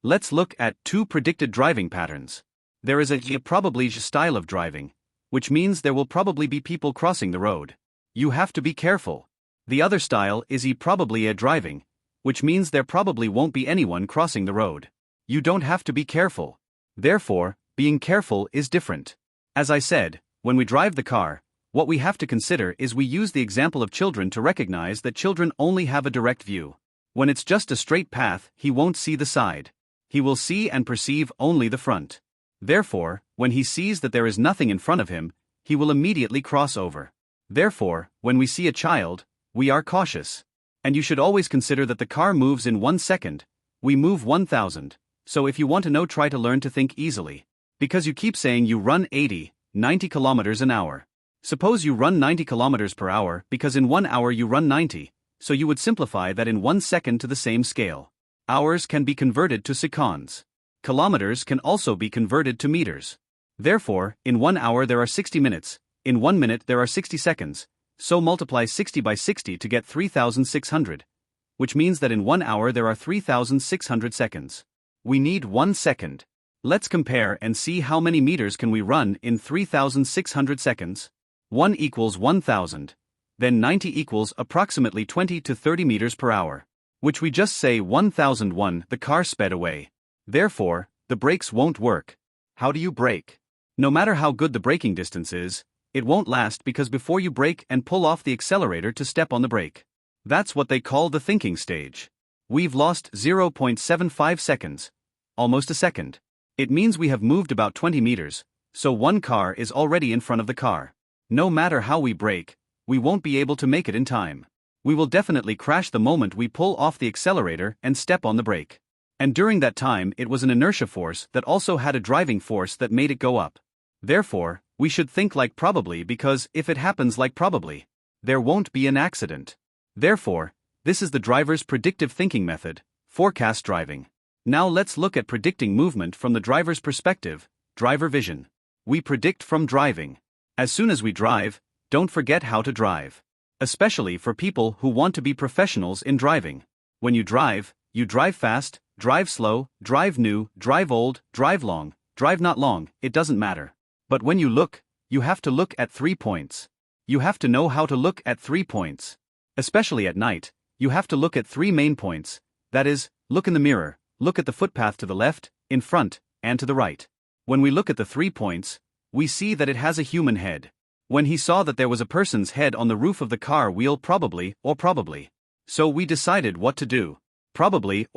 Let's look at two predicted driving patterns. There is a probably style of driving, which means there will probably be people crossing the road. You have to be careful. The other style is probably a driving, which means there probably won't be anyone crossing the road. You don't have to be careful. Therefore, being careful is different. As I said, when we drive the car, what we have to consider is we use the example of children to recognize that children only have a direct view. When it's just a straight path, he won't see the side. He will see and perceive only the front. Therefore, when he sees that there is nothing in front of him, he will immediately cross over. Therefore, when we see a child, we are cautious. And you should always consider that the car moves in 1 second, we move 1,000, so if you want to know, try to learn to think easily. Because you keep saying you run 80, 90 kilometers an hour. Suppose you run 90 kilometers per hour because in 1 hour you run 90, so you would simplify that in 1 second to the same scale. Hours can be converted to seconds. Kilometers can also be converted to meters. Therefore, in 1 hour there are 60 minutes, in 1 minute there are 60 seconds, so multiply 60 by 60 to get 3,600, which means that in 1 hour there are 3,600 seconds. We need 1 second. Let's compare and see how many meters can we run in 3,600 seconds. 1 equals 1,000. Then 90 equals approximately 20 to 30 meters per hour. Which we just say 1001, the car sped away. Therefore, the brakes won't work. How do you brake? No matter how good the braking distance is, it won't last because before you brake and pull off the accelerator to step on the brake. That's what they call the thinking stage. We've lost 0.75 seconds. Almost a second. It means we have moved about 20 meters, so one car is already in front of the car. No matter how we brake, we won't be able to make it in time. We will definitely crash the moment we pull off the accelerator and step on the brake. And during that time it was an inertia force that also had a driving force that made it go up. Therefore, we should think like probably because if it happens like probably, there won't be an accident. Therefore, this is the driver's predictive thinking method, forecast driving. Now let's look at predicting movement from the driver's perspective, driver vision. We predict from driving. As soon as we drive, don't forget how to drive. Especially for people who want to be professionals in driving. When you drive fast, drive slow, drive new, drive old, drive long, drive not long, it doesn't matter. But when you look, you have to look at 3 points. You have to know how to look at 3 points. Especially at night, you have to look at 3 main points, that is, look in the mirror, look at the footpath to the left, in front, and to the right. When we look at the 3 points, we see that it has a human head. When he saw that there was a person's head on the roof of the car wheel probably. So we decided what to do. Probably,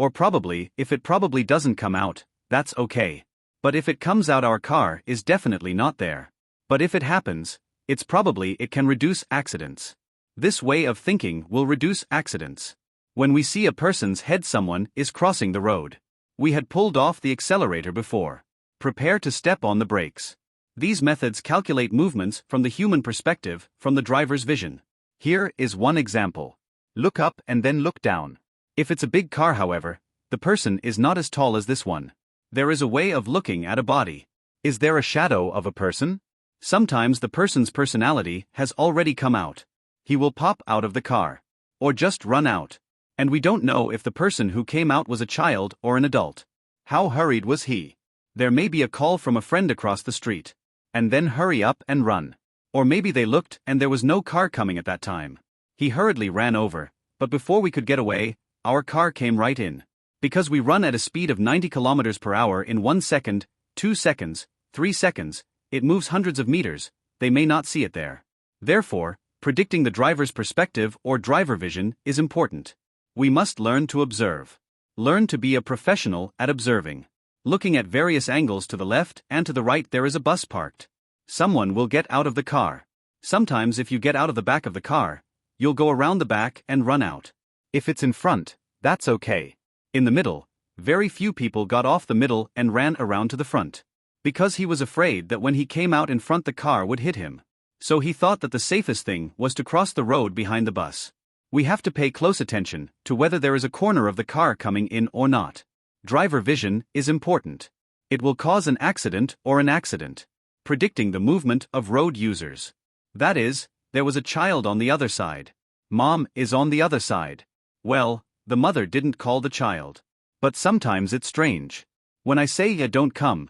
if it probably doesn't come out, that's okay. But if it comes out, our car is definitely not there. But if it happens, it's probably it can reduce accidents. This way of thinking will reduce accidents. When we see a person's head, someone is crossing the road. We had pulled off the accelerator before. Prepare to step on the brakes. These methods calculate movements from the human perspective, from the driver's vision. Here is one example. Look up and then look down. If it's a big car, however, the person is not as tall as this one. There is a way of looking at a body. Is there a shadow of a person? Sometimes the person's personality has already come out. He will pop out of the car. Or just run out. And we don't know if the person who came out was a child or an adult. How hurried was he? There may be a call from a friend across the street. And then hurry up and run. Or maybe they looked and there was no car coming at that time. He hurriedly ran over, but before we could get away, our car came right in. Because we run at a speed of 90 kilometers per hour in 1 second, 2 seconds, 3 seconds, it moves hundreds of meters, they may not see it there. Therefore, predicting the driver's perspective or driver vision is important. We must learn to observe. Learn to be a professional at observing. Looking at various angles to the left and to the right, there is a bus parked. Someone will get out of the car. Sometimes if you get out of the back of the car, you'll go around the back and run out. If it's in front, that's okay. In the middle, very few people got off the middle and ran around to the front. Because he was afraid that when he came out in front the car would hit him. So he thought that the safest thing was to cross the road behind the bus. We have to pay close attention to whether there is a corner of the car coming in or not. Driver vision is important. It will cause an accident or an accident. Predicting the movement of road users. That is, there was a child on the other side. Mom is on the other side. Well, the mother didn't call the child. But sometimes it's strange. When I say yeah, don't come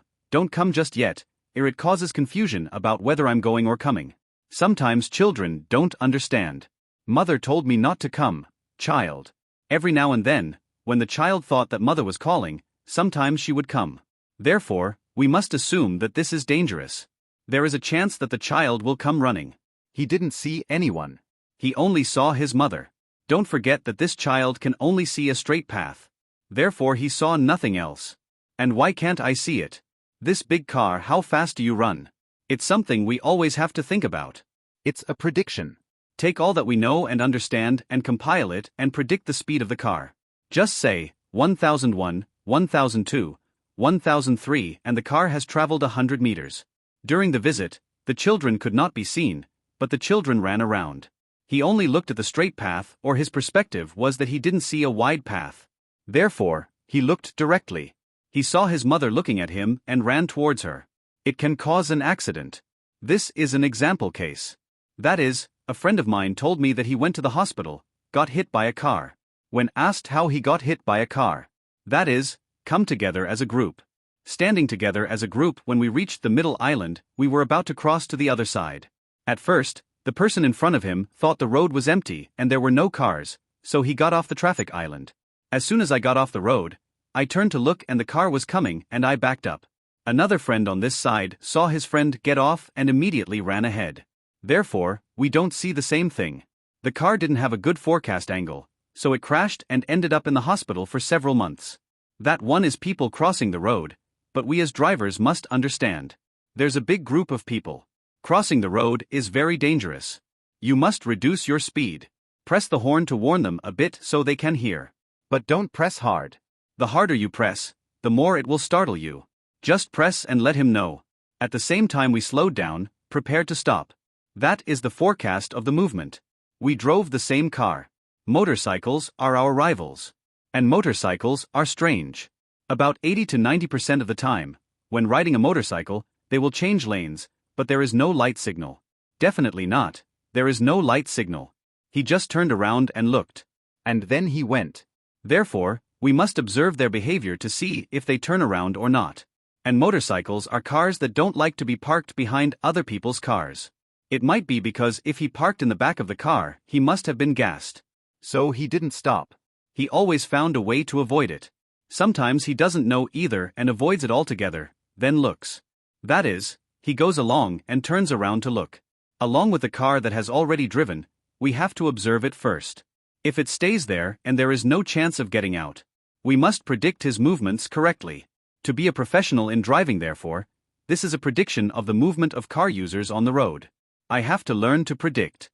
just yet, it causes confusion about whether I'm going or coming. Sometimes children don't understand. Mother told me not to come, child. Every now and then, when the child thought that mother was calling, sometimes she would come. Therefore, we must assume that this is dangerous. There is a chance that the child will come running. He didn't see anyone. He only saw his mother. Don't forget that this child can only see a straight path. Therefore he saw nothing else. And why can't I see it? This big car, how fast do you run? It's something we always have to think about. It's a prediction. Take all that we know and understand and compile it and predict the speed of the car. Just say, 1001, 1002, 1003 and the car has traveled 100 meters. During the visit, the children could not be seen, but the children ran around. He only looked at the straight path, or his perspective was that he didn't see a wide path. Therefore, he looked directly. He saw his mother looking at him and ran towards her. It can cause an accident. This is an example case. That is, a friend of mine told me that he went to the hospital, got hit by a car. When asked how he got hit by a car, that is, come together as a group. Standing together as a group when we reached the middle island, we were about to cross to the other side. At first, the person in front of him thought the road was empty and there were no cars, so he got off the traffic island. As soon as I got off the road, I turned to look and the car was coming and I backed up. Another friend on this side saw his friend get off and immediately ran ahead. Therefore, we don't see the same thing. The car didn't have a good forecast angle, so it crashed and ended up in the hospital for several months. That one is people crossing the road, but we as drivers must understand. There's a big group of people. Crossing the road is very dangerous. You must reduce your speed. Press the horn to warn them a bit so they can hear. But don't press hard. The harder you press, the more it will startle you. Just press and let him know. At the same time we slowed down, prepared to stop. That is the forecast of the movement. We drove the same car. Motorcycles are our rivals. And motorcycles are strange. About 80 to 90% of the time, when riding a motorcycle, they will change lanes, but there is no light signal. Definitely not, there is no light signal. He just turned around and looked. And then he went. Therefore, we must observe their behavior to see if they turn around or not. And motorcycles are cars that don't like to be parked behind other people's cars. It might be because if he parked in the back of the car, he must have been gassed. So he didn't stop. He always found a way to avoid it. Sometimes he doesn't know either and avoids it altogether, then looks. That is, he goes along and turns around to look. Along with the car that has already driven, we have to observe it first. If it stays there and there is no chance of getting out, we must predict his movements correctly. To be a professional in driving, therefore, this is a prediction of the movement of car users on the road. I have to learn to predict.